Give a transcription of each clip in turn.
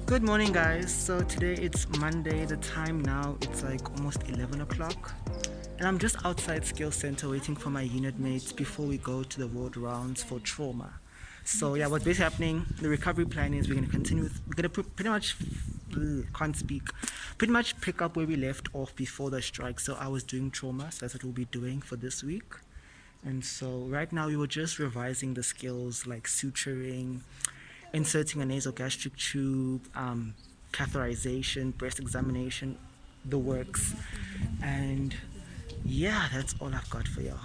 Good morning, guys. So today it's Monday. The time now it's like almost 11 o'clock, and I'm just outside Skill Center waiting for my unit mates before we go to the ward rounds for trauma. So yeah, what's basically happening? The recovery plan is we're gonna continue. We're gonna pretty much can't speak. Pretty much pick up where we left off before the strike. So I was doing trauma, so that's what we'll be doing for this week. And so right now we were just revising the skills like suturing, inserting a nasogastric tube, catheterization, breast examination, the works. And yeah, that's all I've got for y'all.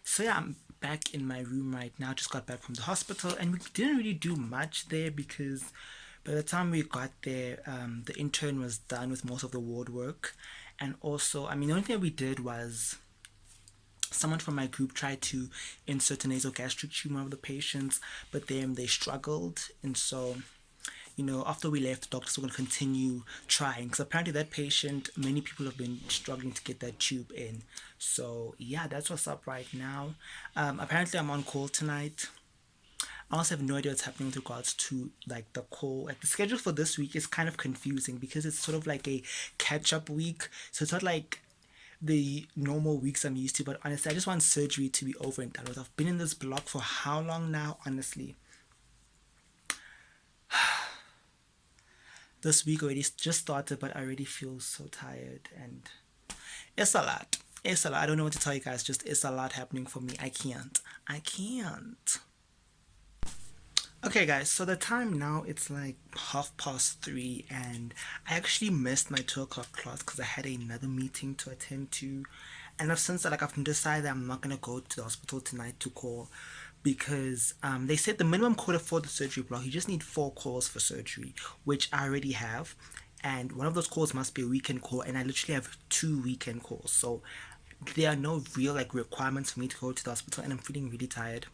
So yeah, I'm back in my room right now. Just got back from the hospital, and we didn't really do much there because by the time we got there, the intern was done with most of the ward work. And also, I mean, the only thing we did was someone from my group tried to insert a nasogastric tube in one of the patients, but then they struggled. And so, after we left, the doctors were going to continue trying because apparently that patient, many people have been struggling to get that tube in. So, yeah, that's what's up right now. Apparently, I'm on call tonight. I also have no idea what's happening with regards to like the call. Like the schedule for this week is kind of confusing because it's sort of like a catch up week. So it's not like the normal weeks I'm used to, but honestly, I just want surgery to be over and done with. I've been in this block for how long now, honestly? This week already just started, but I already feel so tired, and it's a lot. It's a lot. I don't know what to tell you guys, just it's a lot happening for me. I can't. I can't. Okay, guys, so the time now it's like 3:30, and I actually missed my 2 o'clock class because I had another meeting to attend to. And I've since like I've decided I'm not gonna go to the hospital tonight to call because they said the minimum quota for the surgery block you just need 4 calls for surgery, which I already have, and one of those calls must be a weekend call, and I literally have 2 weekend calls, so there are no real like requirements for me to go to the hospital, and I'm feeling really tired.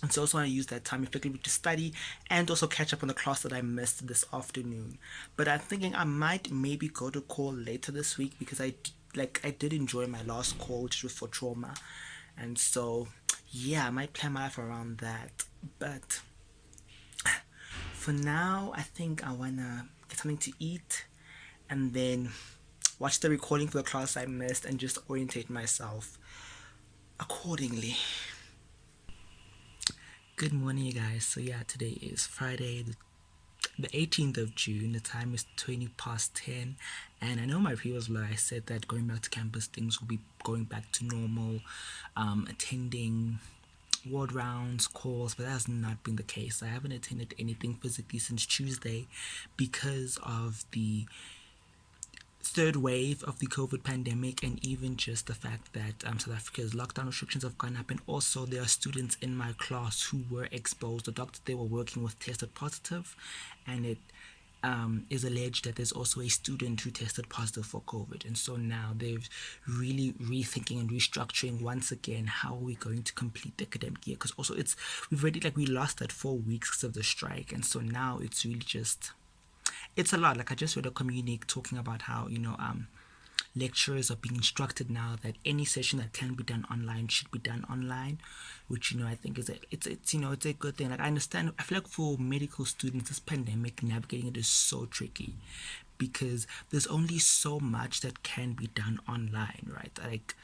And so I also want to use that time effectively to study and also catch up on the class that I missed this afternoon. But I'm thinking I might maybe go to call later this week because I did enjoy my last call, which was for trauma. And so yeah, I might plan my life around that. But for now, I think I wanna get something to eat and then watch the recording for the class I missed and just orientate myself accordingly. Good morning, you guys. So yeah, today is Friday, the 18th of June. The time is 20 past 10, and I know my previous vlog I said that going back to campus things will be going back to normal, attending ward rounds, calls, but that has not been the case. I haven't attended anything physically since Tuesday because of the third wave of the COVID pandemic, and even just the fact that South Africa's lockdown restrictions have gone up, and also there are students in my class who were exposed. The doctor they were working with tested positive, and it is alleged that there's also a student who tested positive for COVID, and so now they're really rethinking and restructuring once again how are we going to complete the academic year, because also we've already we lost that 4 weeks of the strike, and so now it's really just it's a lot. Like I just read a communique talking about how lecturers are being instructed now that any session that can be done online should be done online, which I think is it's a good thing. Like I understand. I feel like for medical students, this pandemic navigating it is so tricky because there's only so much that can be done online, right? Like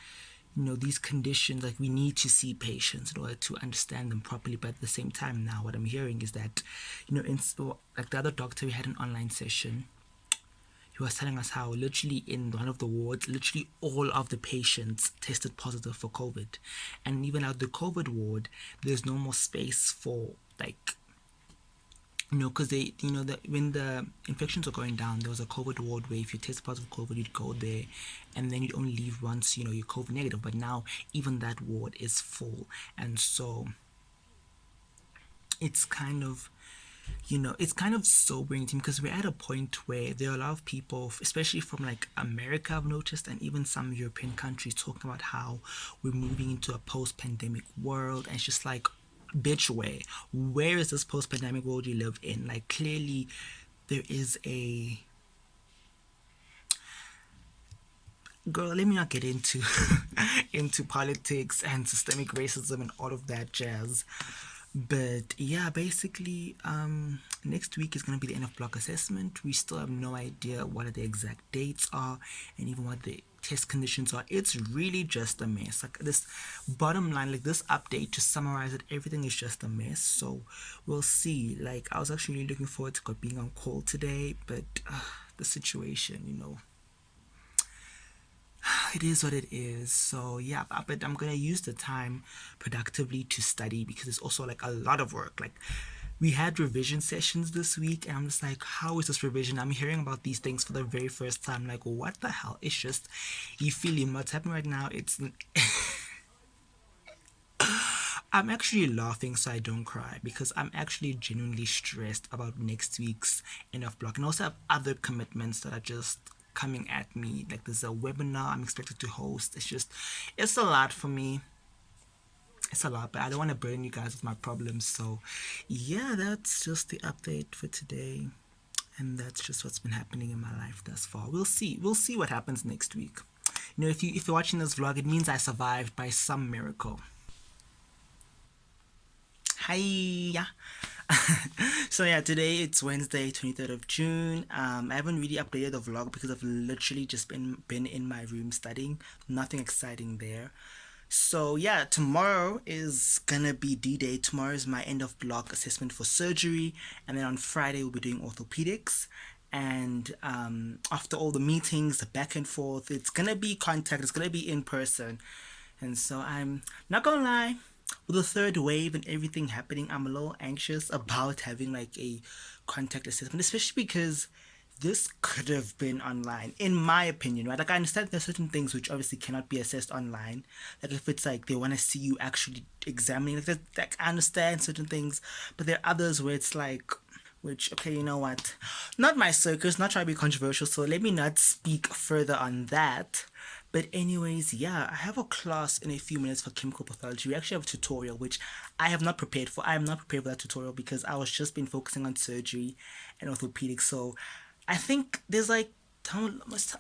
these conditions, like we need to see patients in order to understand them properly, but at the same time now what I'm hearing is that like the other doctor, we had an online session. He was telling us how literally in one of the wards, literally all of the patients tested positive for COVID, and even out the COVID ward there's no more space for like because they, that when the infections were going down, there was a COVID ward where if you test positive COVID, you'd go there, and then you'd only leave once you're COVID negative. But now even that ward is full, and so it's kind of it's kind of sobering to me because we're at a point where there are a lot of people, especially from like America, I've noticed, and even some European countries, talking about how we're moving into a post-pandemic world, and it's just like, bitch, where is this post-pandemic world you live in? Like clearly there is a girl, let me not get into into politics and systemic racism and all of that jazz. But yeah, basically, next week is gonna be the end of block assessment. We still have no idea what the exact dates are, and even what the test conditions are. It's really just a mess. Like this bottom line, like this update to summarize it, everything is just a mess. So we'll see. Like I was actually really looking forward to being on call today, but the situation, it is what it is. So yeah, but I'm gonna use the time productively to study because it's also like a lot of work. Like we had revision sessions this week, and I'm just like, how is this revision? I'm hearing about these things for the very first time. Like, what the hell? It's just you feeling what's happening right now. It's I'm actually laughing so I don't cry because I'm actually genuinely stressed about next week's end of block, and also have other commitments that are just coming at me. Like there's a webinar I'm expected to host. It's a lot for me. It's a lot, but I don't want to burden you guys with my problems. So, yeah, that's just the update for today, and that's just what's been happening in my life thus far. We'll see. We'll see what happens next week. If you're watching this vlog, it means I survived by some miracle. Hi. So yeah, today it's Wednesday, 23rd of June. I haven't really updated the vlog because I've literally just been in my room studying. Nothing exciting there. So yeah, tomorrow is gonna be D-Day. Tomorrow is my end of block assessment for surgery, and then on Friday we'll be doing orthopedics. And after all the meetings, the back and forth, it's gonna be contact. It's gonna be in person, and so I'm not gonna lie. With the third wave and everything happening, I'm a little anxious about having like a contact assessment, especially because this could have been online, in my opinion, right? Like, I understand there's certain things which obviously cannot be assessed online. Like, if it's like they want to see you actually examining, like I understand certain things, but there are others where it's like, which, okay, you know what? Not my circus, not trying to be controversial, so let me not speak further on that. But anyways, yeah, I have a class in a few minutes for chemical pathology. We actually have a tutorial, which I have not prepared for. I am not prepared for that tutorial because I was just been focusing on surgery and orthopedics. So I think there's like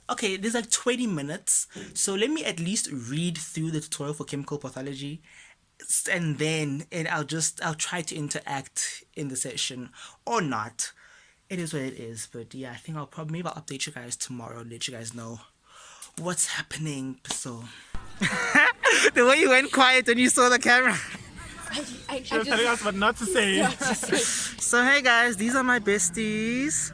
okay, there's like 20 minutes. So let me at least read through the tutorial for chemical pathology, and I'll try to interact in the session or not. It is what it is. But yeah, I think maybe I'll update you guys tomorrow, let you guys know what's happening. So the way you went quiet when you saw the camera. She was telling us what not to say. So hey guys, these are my besties.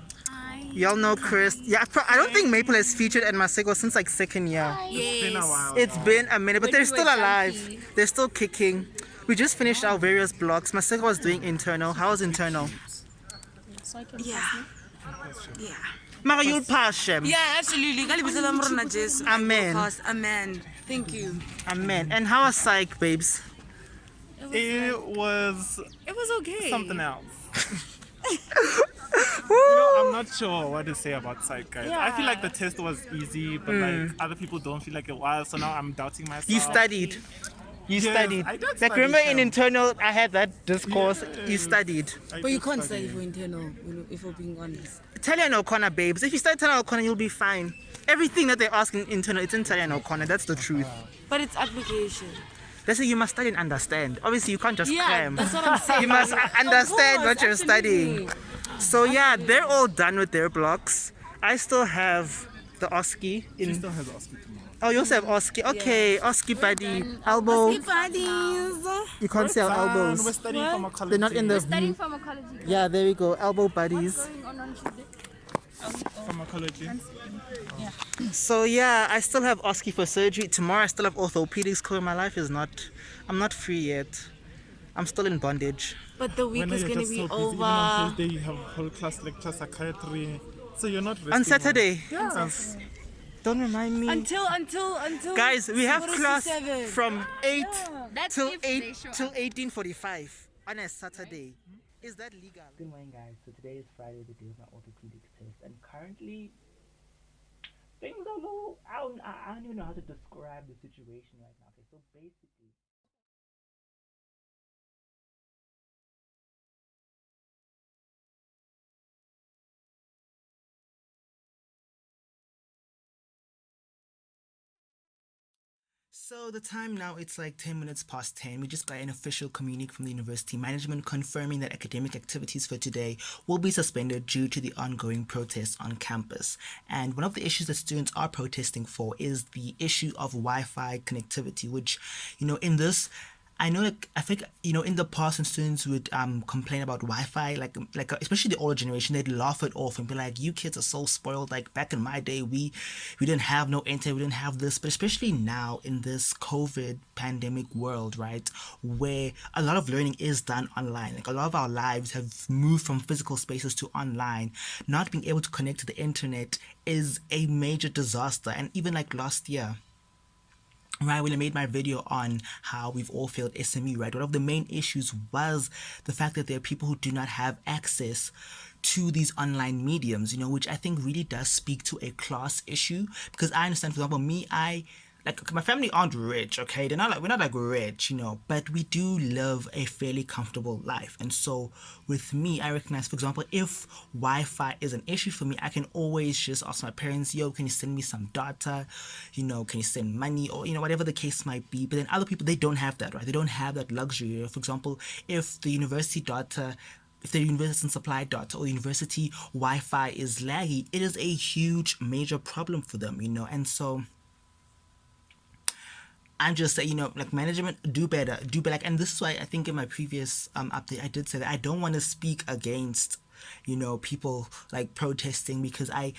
Y'all know Chris. Yeah, I don't think Maple has featured at Masego since like second year. It's been a while. It's been a minute, but they're we still were alive. junkie. They're still kicking. We just finished our various blocks. Masego was doing internal. How was internal? Yeah. Yeah. Mara, you'll pass Shem. Yeah, absolutely. Ka lebitso la morena Jesu. Amen. Fast. Amen. Thank you. Amen. And how was psych, babes? It was It was okay. something else. I'm not sure what to say about psych, guys. I feel like the test was easy, but like other people don't feel like it was. So now I'm doubting myself. You studied. You Yes, studied. I did Like study, remember in Shem. internal, I had that discourse. You Yes. studied. But you can't study for internal, if we're being honest. Italian O'Connor, babes. If you study Italian O'Connor, you'll be fine. Everything that they ask in internal, it's in Italian O'Connor. That's the truth. But it's application. They say you must study and understand. Obviously, you can't just Yeah, cram. that's what I'm saying. You must understand Of what you're course, studying. absolutely. So yeah, they're all done with their blocks. I still have the OSCE She in. still has Oscar tomorrow. Oh, you also have OSCE. Okay, OSCE buddy. Elbow. Buddies. You can't see our We're elbows. studying pharmacology. They're not in the Studying view. pharmacology. Yeah, there we go. Elbow buddies. Going on Tuesday. Pharmacology. So yeah, I still have OSCE for surgery. Tomorrow I still have orthopedics because my life is not. I'm not free yet. I'm still in bondage. But the week When are is you going to just be so busy? Even on over. Thursday you have whole class lecture psychiatry. So you're not resting. On Saturday. Yes. Don't remind me. Until. Guys, we have Quarter to class 7. from 8 That's till if they 8 show till up. 18:45 on a Saturday. Is that legal? Good morning, guys. So today is Friday, the day of my orthopedic test, and currently things are low. I don't even know how to describe the situation right now. Okay, so basically. So the time now, it's like 10 minutes past 10. We just got an official communique from the university management confirming that academic activities for today will be suspended due to the ongoing protests on campus. And one of the issues that students are protesting for is the issue of Wi-Fi connectivity, which, in this, I know, like, I think, in the past when students would complain about Wi-Fi, like especially the older generation, they'd laugh it off and be like, "You kids are so spoiled. Like back in my day, we didn't have no internet, we didn't have this." But especially now in this COVID pandemic world, right, where a lot of learning is done online, like a lot of our lives have moved from physical spaces to online. Not being able to connect to the internet is a major disaster. And even like last year, right, when I made my video on how we've all failed SMU, right, one of the main issues was the fact that there are people who do not have access to these online mediums, which I think really does speak to a class issue. Because I understand, for example, me, my family aren't rich, okay? We're not like rich, but we do live a fairly comfortable life. And so with me, I recognize, for example, if Wi-Fi is an issue for me, I can always just ask my parents, "Yo, can you send me some data? Can you send money?" Or, whatever the case might be. But then other people, they don't have that, right? They don't have that luxury. For example, if the university doesn't supply data, or university Wi-Fi is laggy, it is a huge, major problem for them, And so I'm just saying, like, management, do better. Like, and this is why I think in my previous update I did say that I don't want to speak against, people like protesting, because I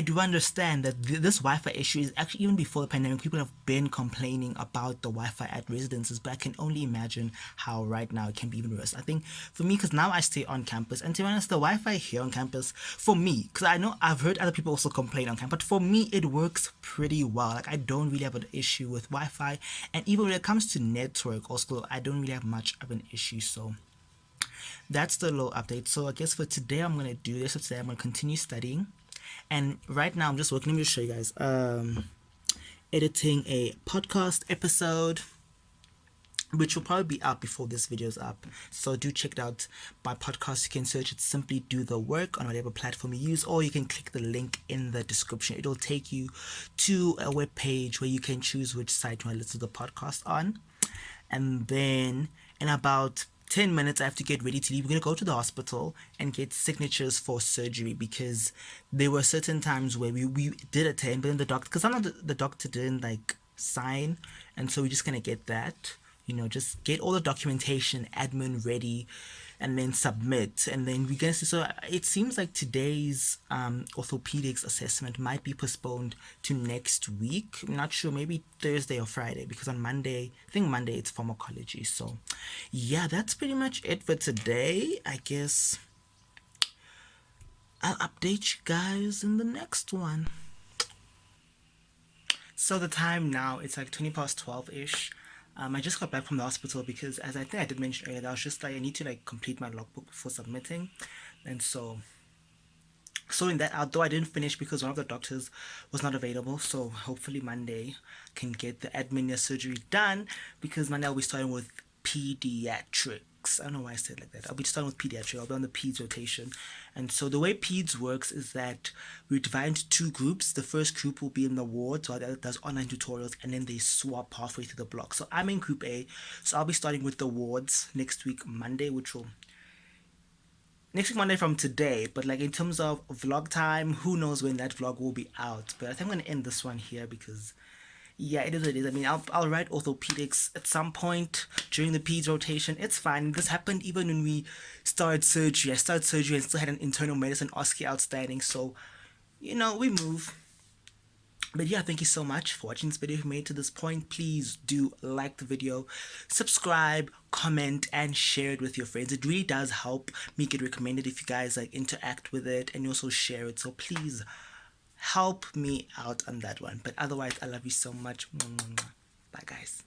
do understand that this Wi-Fi issue is actually, even before the pandemic, people have been complaining about the Wi-Fi at residences, but I can only imagine how right now it can be even worse. I think for me, because now I stay on campus, and to be honest, the Wi-Fi here on campus, for me, because I know I've heard other people also complain on campus, but for me, it works pretty well. Like, I don't really have an issue with Wi-Fi, and even when it comes to network, also, I don't really have much of an issue, so that's the little update. So I guess for today, I'm going to do this. So today, I'm going to continue studying. And right now, I'm just working. Let me just show you guys. Editing a podcast episode, which will probably be out before this video is up. So do check it out. My podcast, you can search it Simply Do the Work on whatever platform you use, or you can click the link in the description. It'll take you to a web page where you can choose which site you want to listen to the podcast on. And then in about 10 minutes, I have to get ready to leave. We're going to go to the hospital and get signatures for surgery, because there were certain times where we did attend, but then the doctor, because sometimes the doctor didn't like sign, and so we're just going to get that, just get all the documentation, admin ready, and then submit. And then we're going to see. So it seems like today's orthopedics assessment might be postponed to next week. I'm not sure, maybe Thursday or Friday, because on Monday, I think Monday, it's pharmacology. So yeah, that's pretty much it for today. I guess I'll update you guys in the next one. So the time now, it's like 20 past 12-ish. I just got back from the hospital because, as I think I did mention earlier, I was just like, I need to like complete my logbook before submitting. And so sorting that out, though I didn't finish because one of the doctors was not available. So hopefully Monday can get the admin surgery done, because Monday I'll be starting with pediatrics. I don't know why I said it like that. I'll be starting with pediatrics. I'll be on the peds rotation. And so the way peds works is that we divide into two groups. The first group will be in the wards while the other does online tutorials, and then they swap halfway through the block. So I'm in group A, so I'll be starting with the wards next week Monday, next week Monday from today. But like in terms of vlog time, who knows when that vlog will be out. But I think I'm going to end this one here, because yeah, it is what it is. I mean, I'll write orthopedics at some point during the peds rotation. It's fine. This happened even when we started surgery. I started surgery and still had an internal medicine OSCE outstanding. So, we move. But yeah, thank you so much for watching this video. If you made it to this point, please do like the video, subscribe, comment, and share it with your friends. It really does help me get recommended if you guys like interact with it and you also share it. So please help me out on that one. But otherwise, I love you so much. Bye guys.